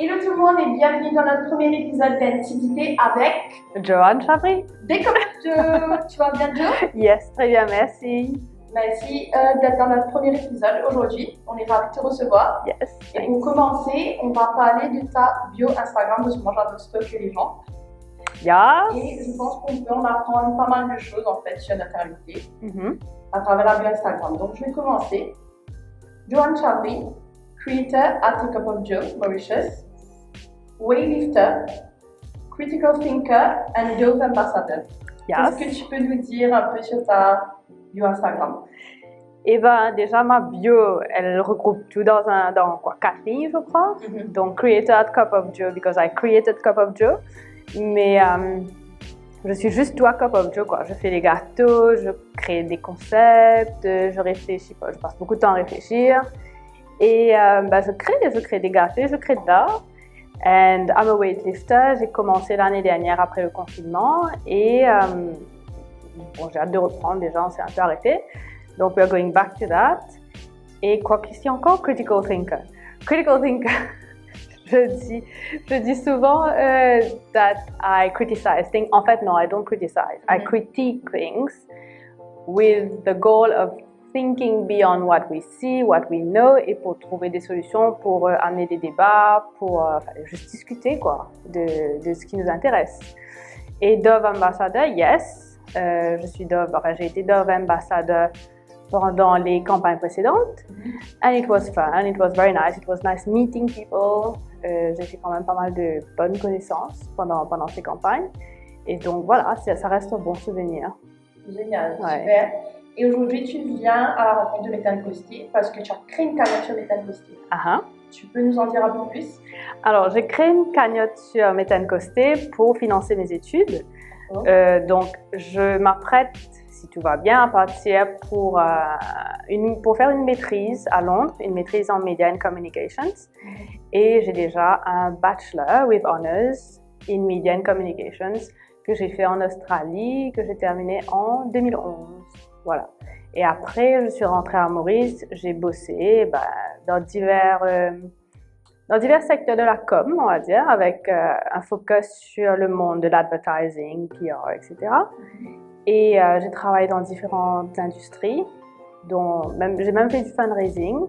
Hello tout le monde et bienvenue dans notre premier épisode d'Antiquité avec Joanne Chabry. Tu vas bien, Jo? Yes, très bien, merci. Merci d'être dans notre premier épisode aujourd'hui. On est ravis de te recevoir. Yes. Et pour commencer, on va parler de ta bio Instagram parce que moi j'adore stalker les gens. Yes. Et je pense qu'on peut en apprendre pas mal de choses en fait sur notre invité à travers la bio Instagram. Donc je vais commencer. Joanne Chabry, creator at A Cup of Joe, Mauritius, weightlifter, critical thinker and Dove ambassador. Yes. Est-ce que tu peux nous dire un peu sur ta bio Instagram? Eh ben, déjà, ma bio, elle regroupe tout dans quoi, 4 lignes, je crois. Donc, creator at Cup of Joe, because I created Cup of Joe. Mais je suis juste toi, Cup of Joe, quoi. Je fais les gâteaux, je crée des concepts, je réfléchis, quoi. Je passe beaucoup de temps à réfléchir. Et je crée des gâteaux, je crée de l'art. And I'm a weightlifter. J'ai commencé l'année dernière après le confinement. Et j'ai hâte de reprendre, déjà, on s'est un peu arrêté. Donc, we're going back to that. Et quoi qu'ici encore, critical thinker. Critical thinker, je dis souvent that I criticize things. En fait, non, I don't criticize. I critique things with the goal of thinking beyond what we see, what we know, et pour trouver des solutions, pour amener des débats, pour juste discuter quoi, de ce qui nous intéresse. Et Dove Ambassador, yes, je suis Dove, j'ai été Dove Ambassador pendant les campagnes précédentes. And it was fun, it was very nice, it was nice meeting people. J'ai fait quand même pas mal de bonnes connaissances pendant ces campagnes. Et donc voilà, ça reste un bon souvenir. Génial, super. Et aujourd'hui, tu viens à la rencontre de Méthane Costier parce que tu as créé une cagnotte sur Méthane Costier. Tu peux nous en dire un peu plus? Alors, j'ai créé une cagnotte sur Méthane Costier pour financer mes études. Donc, je m'apprête, si tout va bien, à partir pour faire une maîtrise à Londres, une maîtrise en Media and Communications. Et j'ai déjà un Bachelor with Honors in Media and Communications que j'ai fait en Australie, que j'ai terminé en 2011. Voilà. Et après, je suis rentrée à Maurice, j'ai bossé dans divers secteurs de la com, on va dire, avec un focus sur le monde de l'advertising, PR, etc. Et j'ai travaillé dans différentes industries, j'ai même fait du fundraising,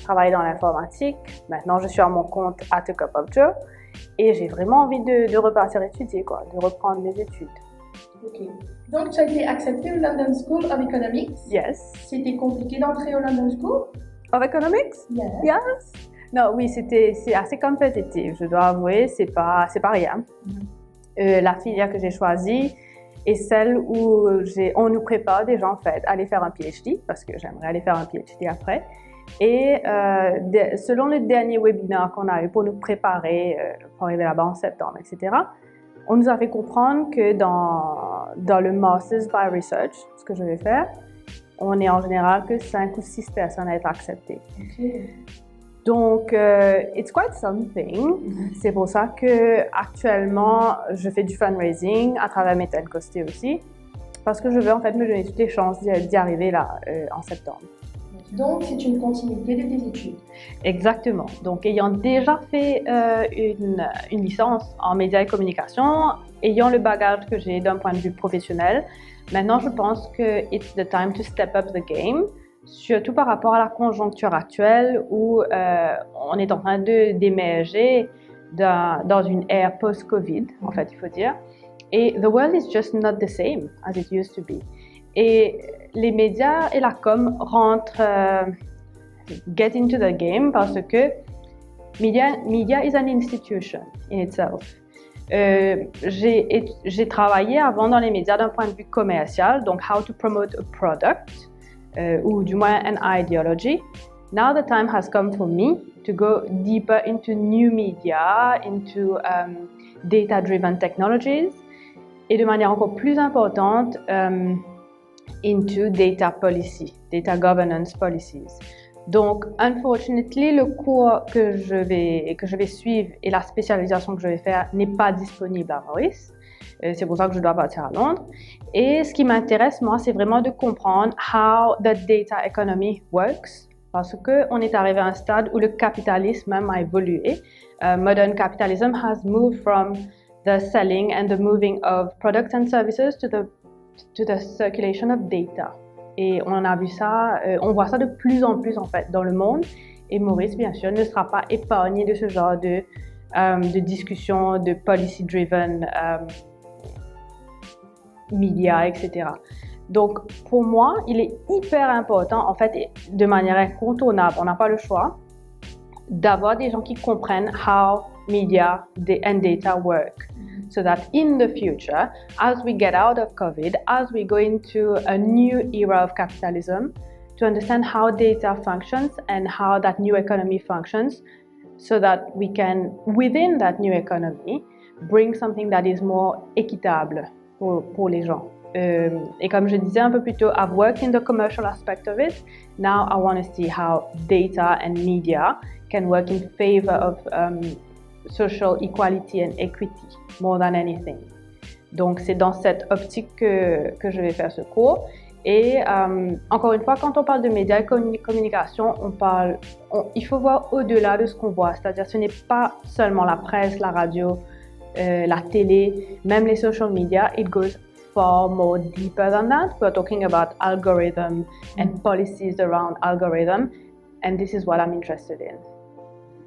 travaillé dans l'informatique. Maintenant, je suis à mon compte at A Cup of Joe et j'ai vraiment envie de repartir étudier, quoi, de reprendre mes études. Ok. Donc, tu as été acceptée au London School of Economics. Yes. C'était compliqué d'entrer au London School of Economics? Yes. Yes. Non, oui, c'est assez compétitif, je dois avouer, c'est pas rien. La filière que j'ai choisie est celle où on nous prépare déjà en fait à aller faire un PhD, parce que j'aimerais aller faire un PhD après. Et selon le dernier webinaire qu'on a eu pour nous préparer pour arriver là-bas en septembre, etc., on nous a fait comprendre que dans le Masters by Research, ce que je vais faire, on est en général que 5 ou 6 personnes à être acceptées. Donc, it's quite something. C'est pour ça que actuellement, je fais du fundraising à travers Méthane Costier aussi, parce que je veux en fait me donner toutes les chances d'y arriver là en septembre. Donc, c'est une continuité de tes études. Exactement. Donc, ayant déjà fait une licence en médias et communication, ayant le bagage que j'ai d'un point de vue professionnel, maintenant, je pense que it's the time to step up the game, surtout par rapport à la conjoncture actuelle où on est en train d'émerger dans une ère post-Covid, en fait, il faut dire. Et the world is just not the same as it used to be. Et les médias et la com rentrent, get into the game parce que media is an institution in itself. J'ai travaillé avant dans les médias d'un point de vue commercial, donc how to promote a product, ou du moins an ideology. Now the time has come for me to go deeper into new media, into data-driven technologies, et de manière encore plus importante, into data policy, data governance policies. Donc, unfortunately, le cours que je vais suivre et la spécialisation que je vais faire n'est pas disponible à Maurice. C'est pour ça que je dois partir à Londres. Et ce qui m'intéresse, moi, c'est vraiment de comprendre how the data economy works Parce qu'on est arrivé à un stade où le capitalisme même a évolué. Modern capitalism has moved from the selling and the moving of products and services to the circulation of data. Et on a vu ça, on voit ça de plus en plus en fait dans le monde. Et Maurice, bien sûr, ne sera pas épargné de ce genre de discussions, de policy-driven médias, etc. Donc, pour moi, il est hyper important, en fait, de manière incontournable, on n'a pas le choix, d'avoir des gens qui comprennent how media and data work. So that in the future, as we get out of COVID, as we go into a new era of capitalism, to understand how data functions and how that new economy functions, so that we can, within that new economy, bring something that is more équitable pour les gens. Et comme je disais un peu plus tôt, I've worked in the commercial aspect of it. Now I want to see how data and media can work in favor of social equality and equity more than anything. Donc c'est dans cette optique que je vais faire ce cours. Et encore une fois, quand on parle de médias et communication, il faut voir au-delà de ce qu'on voit. C'est-à-dire ce n'est pas seulement la presse, la radio, la télé, même les social media. It goes far more deeper than that. We're talking about algorithm and policies around algorithm, and this is what I'm interested in.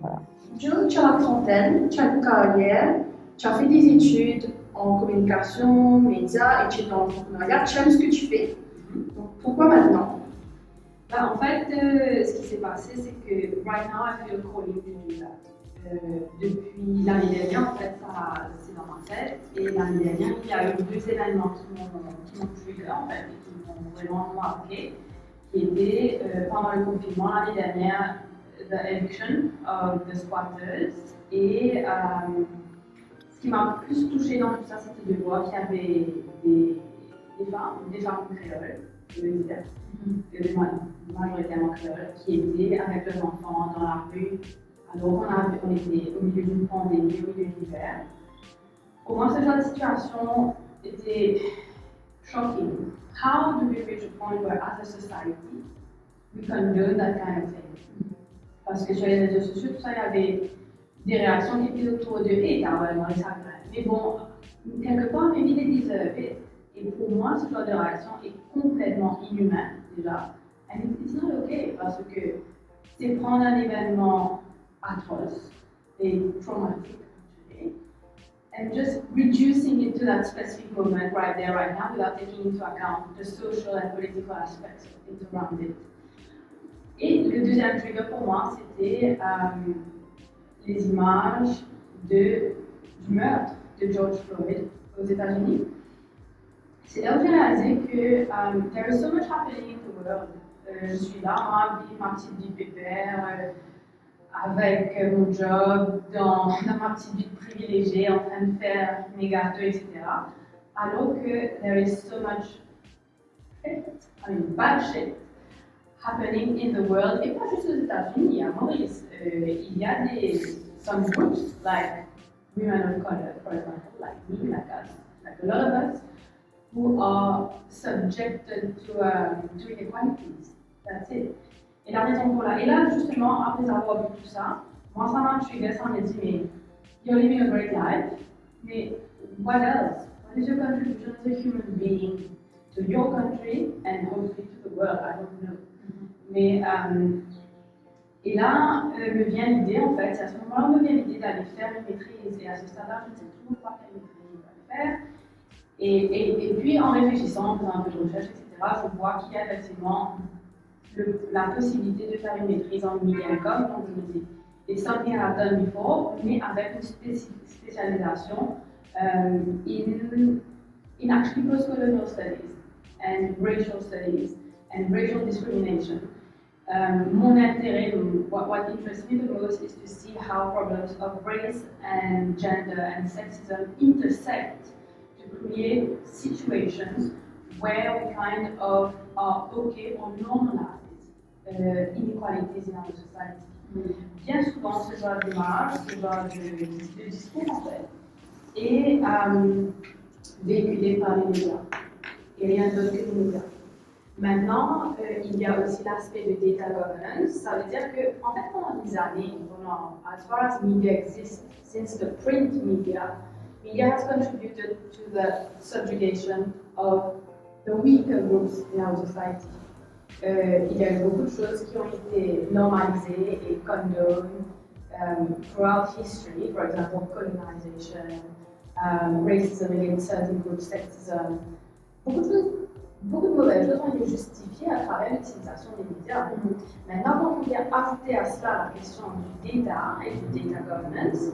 Voilà. Jo, tu as la trentaine, tu as une carrière, tu as fait des études en communication, médias, études en entrepreneuriat, tu aimes ce que tu fais. Donc, pourquoi maintenant? En fait, ce qui s'est passé, c'est que right now I feel calling to do that. Depuis l'année dernière, en fait, c'est dans ma tête. Et l'année dernière, il y a eu 2 événements qui m'ont trigger, en fait, et qui m'ont vraiment marqué, qui étaient pendant le confinement l'année dernière, the eviction of the squatters. Et ce qui m'a plus touchée dans tout ça, c'était de voir qu'il y avait des femmes créoles, je veux dire, majoritairement créoles, qui étaient avec leurs enfants dans la rue. Alors on était au milieu d'une pandémie, au milieu de l'hiver. Pour moi, ce genre de situation était shocking. How do we reach a point where, as a society, we condone that kind of thing? Parce que sur les réseaux sociaux, tout ça, il y avait des réactions qui étaient autour de « Hey, t'as vraiment les sacs ». Mais bon, quelque part, maybe they deserve it. Et pour moi, ce genre de réaction est complètement inhumain, déjà. And it's not okay, parce que c'est prendre un événement atroce et traumatic, actually, and just reducing it to that specific moment right there, right now, without taking into account the social and political aspects of it around it. Et le deuxième trigger pour moi, c'était les images du meurtre de George Floyd aux États-Unis. C'est là où j'ai réalisé que there is so much happening in the world. Je suis là, ma petite vie pépère, avec mon job, dans ma petite vie privilégiée, en train de faire mes gâteaux, etc. Alors que there is so much bad shit happening in the world, et pas juste aux États-Unis, à Maurice. Il y a some groups, like women of color, for example, like me, like us, like a lot of us, who are subjected to inequalities. That's it. Et la raison pour et là, justement, après avoir vu tout ça, moi, ça m'a trigger, ça m'a dit, mais you're living a great life, mais what else? What is your contribution as a human being to your country and hopefully to the world? I don't know. Mais, et là, me vient l'idée, en fait, c'est à ce moment-là, me vient l'idée d'aller faire une maîtrise, et à ce stade-là, je ne sais toujours pas quelle maîtrise je vais faire. Et puis, en réfléchissant, en faisant un peu de recherche, etc., je vois qu'il y a effectivement la possibilité de faire une maîtrise en media and com, donc je me dis, it's something I've done before, mais avec une spécialisation in actually post-colonial studies and racial studies and racial discrimination. Mon intérêt, what interests me the most is to see how problems of race and gender and sexism intersect to create situations where we kind of are okay or normalize inequalities in our society. Bien souvent, ce genre d'image, ce genre de discours, en fait, est véhiculé par les médias, et rien d'autre que les médias. Maintenant, il y a aussi l'aspect de data governance. Ça veut dire que, en fait, pendant des années, as far as media exists, since the print media has contributed to the subjugation of the weaker groups in our society. Il y a eu beaucoup de choses qui ont été normalisées et condoned throughout history, for example, colonization, racism against certain groups, sexism. Beaucoup de mauvaises choses ont été justifiées à travers l'utilisation des médias. Maintenant, quand on vient ajouter à cela la question du data et du data governance,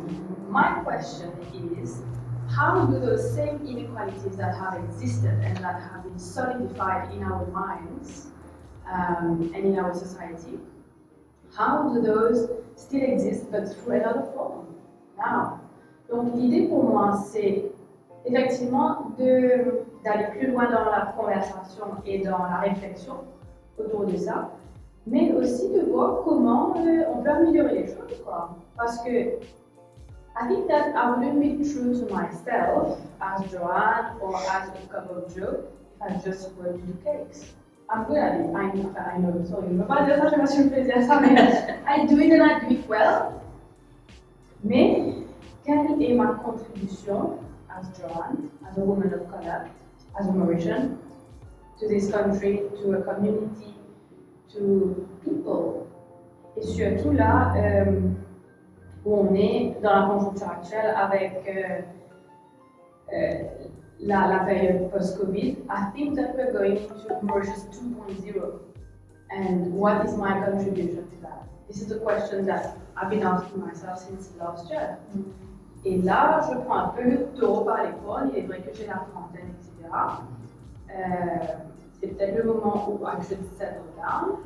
my question is, how do those same inequalities that have existed and that have been solidified in our minds and in our society, how do those still exist but through another form now? Donc l'idée pour moi, c'est effectivement d'aller plus loin dans la conversation et dans la réflexion autour de ça, mais aussi de voir comment on peut améliorer les choses, quoi. Parce que I think that I wouldn't be true to myself as Joanne or as a cup of Joe if I just were to do cakes. I'm good at it. I know, sorry, je ne veux pas dire ça, je me suis plaisir à ça, mais I do it and I do it well. Mais quelle est ma contribution as Joanne, as a woman of color, as a Mauritian, to this country, to a community, to people? Et surtout là, où on est dans la conjoncture actuelle avec la période post-Covid, I think that we're going into Mauritius 2.0. And what is my contribution to that? This is the question that I've been asking myself since last year. Et là, je prends un peu le taureau par les cornes. Il est vrai que j'ai la trentaine, etc. C'est peut-être le moment où I should settle down.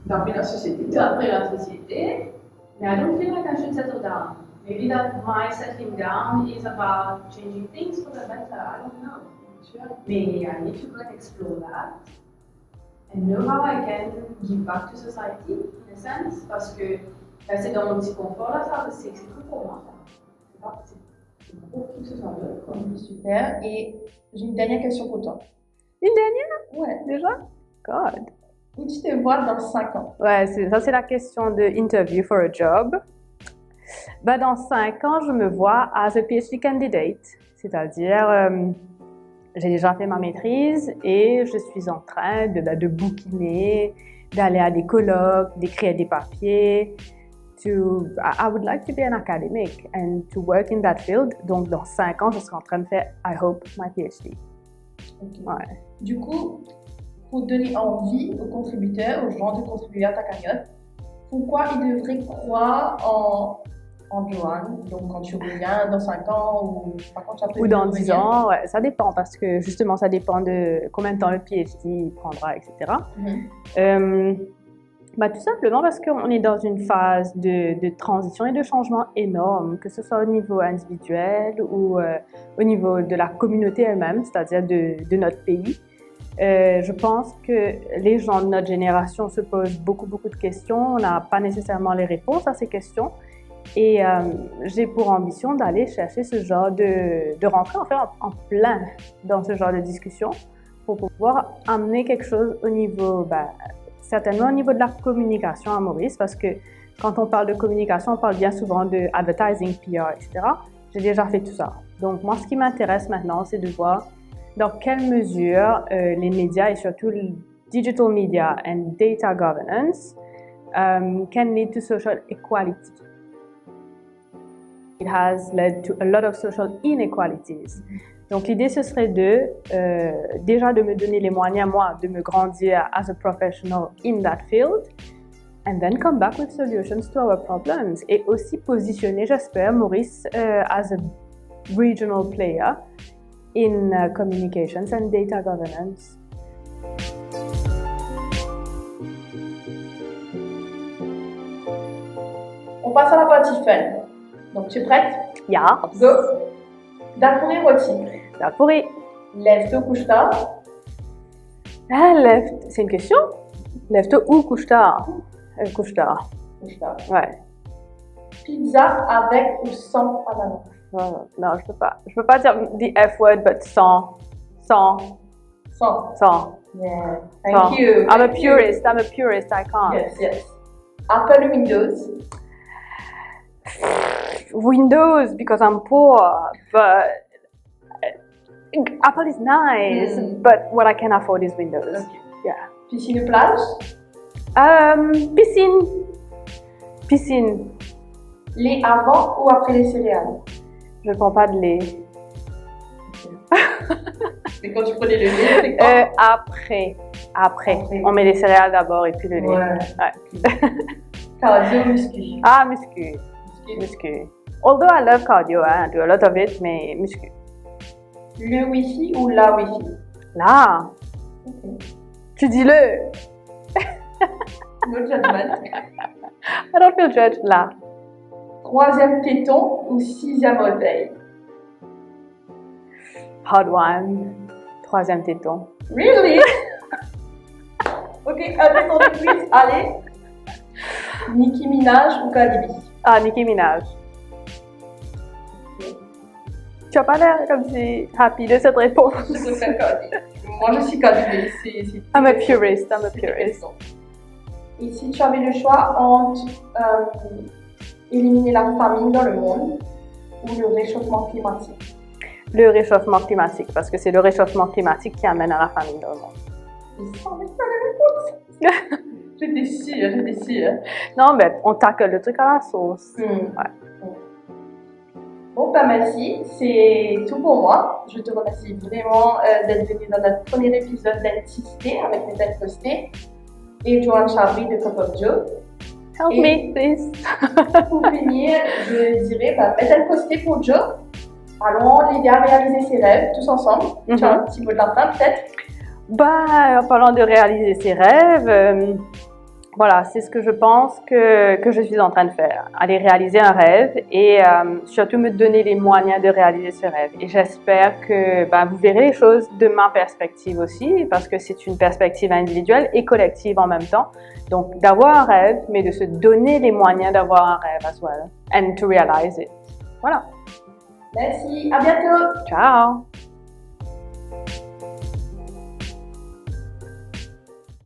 D'après la société. D'après la société. Mais I don't feel like I should settle down. Maybe that my settling down is about changing things for the better. I don't know. Maybe I need to go and explore that and know how I can give back to society in a sense. Parce que c'est dans mon petit confort là, ça, c'est tout pour moi. C'est pour que ce soit bien. Super. Et j'ai une dernière question pour toi. Une dernière? Ouais. Déjà? God. Où tu te vois dans 5 ans? Ouais, ça c'est la question de interview for a job. Ben, dans 5 ans, je me vois as a PhD candidate, c'est-à-dire j'ai déjà fait ma maîtrise et je suis en train de bouquiner, d'aller à des colloques, d'écrire des papiers. I would like to be an academic and to work in that field. Donc, dans 5 ans, je serai en train de faire, I hope, my PhD. Okay. Ouais. Du coup, pour donner envie aux contributeurs, aux gens de contribuer à ta cagnotte, pourquoi ils devraient croire en Joanne? Donc, quand tu reviens dans 5 ans ou par contre, ou dans 10 ans, ouais, ça dépend parce que justement, ça dépend de combien de temps le PhD prendra, etc. Tout simplement parce qu'on est dans une phase de transition et de changement énorme, que ce soit au niveau individuel ou au niveau de la communauté elle-même, c'est-à-dire de notre pays. Je pense que les gens de notre génération se posent beaucoup de questions. On n'a pas nécessairement les réponses à ces questions. Et j'ai pour ambition d'aller chercher ce genre de rentrer en plein dans ce genre de discussion pour pouvoir amener quelque chose au niveau, certainement au niveau de la communication à Maurice, parce que quand on parle de communication, on parle bien souvent de advertising, PR, etc. J'ai déjà fait tout ça. Donc moi, ce qui m'intéresse maintenant, c'est de voir dans quelle mesure les médias et surtout le digital media and data governance can lead to social equality. It has led to a lot of social inequalities. Donc l'idée ce serait déjà de me donner les moyens moi de me grandir as a professional in that field and then come back with solutions to our problems et aussi positionner, j'espère, Maurice as a regional player in communications and data governance. On passe à la partie fun. Donc, tu es prête? Yeah. Go! Dapuri rôti. Dapuri. Lève-toi, couche-tard. C'est une question? Lève-toi ou couche-tard? Couche-tard. Couche-tard. Ouais. Pizza avec ou sans ananas? Non, je peux pas. Je peux pas dire the F word, but sans. Sans. Sans. Yeah. So, Thank you. I'm a Thank you. purist. I'm a purist. I can't. Yes, yes. Apple ou Windows? Windows because I'm poor, but Apple is nice. But what I can afford is Windows. Ok. Yeah. Piscine ou plage? Piscine. Piscine. Lait avant ou après les céréales? Je ne prends pas de lait. Mais quand tu prenais le lait, c'est quoi? Après. Après. On met les céréales d'abord et puis le lait. Ouais. Cardio ou muscu? Ah, muscu. Muscu. Although I love cardio, I do a lot of it, mais muscu. Le Wi-Fi ou la Wi-Fi? Là. Tu dis-le. No judgment. I don't feel judged. Là. Troisième téton ou sixième orteil? Hard one. Troisième téton. Really? Ok, un téton de plus. Allez. Nicki Minaj ou Cardi B? Ah, Nicki Minaj. Tu as pas l'air comme si happy de cette réponse. Je préfère Cardi. Moi, je suis Cardi B. C'est I'm a purist. I'm a purist. Et si tu avais le choix entre éliminer la famine dans le monde ou le réchauffement climatique? Le réchauffement climatique, parce que c'est le réchauffement climatique qui amène à la famine dans le monde. Je savais pas la réponse. J'étais sûre. Non, mais on tacle le truc à la sauce. Ouais. Bon, bah merci. C'est tout pour moi. Je te remercie vraiment d'être venu dans notre premier épisode d'Authenticité avec Methane Costé et Joanne Chabry de Cup of Joe. Help me, please. Pour finir, je dirais Methane Costé pour Joe. Allons l'aider à réaliser ses rêves tous ensemble. Tu as un petit mot de la fin peut-être? Bah, en parlant de réaliser ses rêves, voilà, c'est ce que je pense que je suis en train de faire. Aller réaliser un rêve et surtout me donner les moyens de réaliser ce rêve. Et j'espère que vous verrez les choses de ma perspective aussi, parce que c'est une perspective individuelle et collective en même temps. Donc, d'avoir un rêve, mais de se donner les moyens d'avoir un rêve as well. And to realize it. Voilà. Merci, à bientôt. Ciao.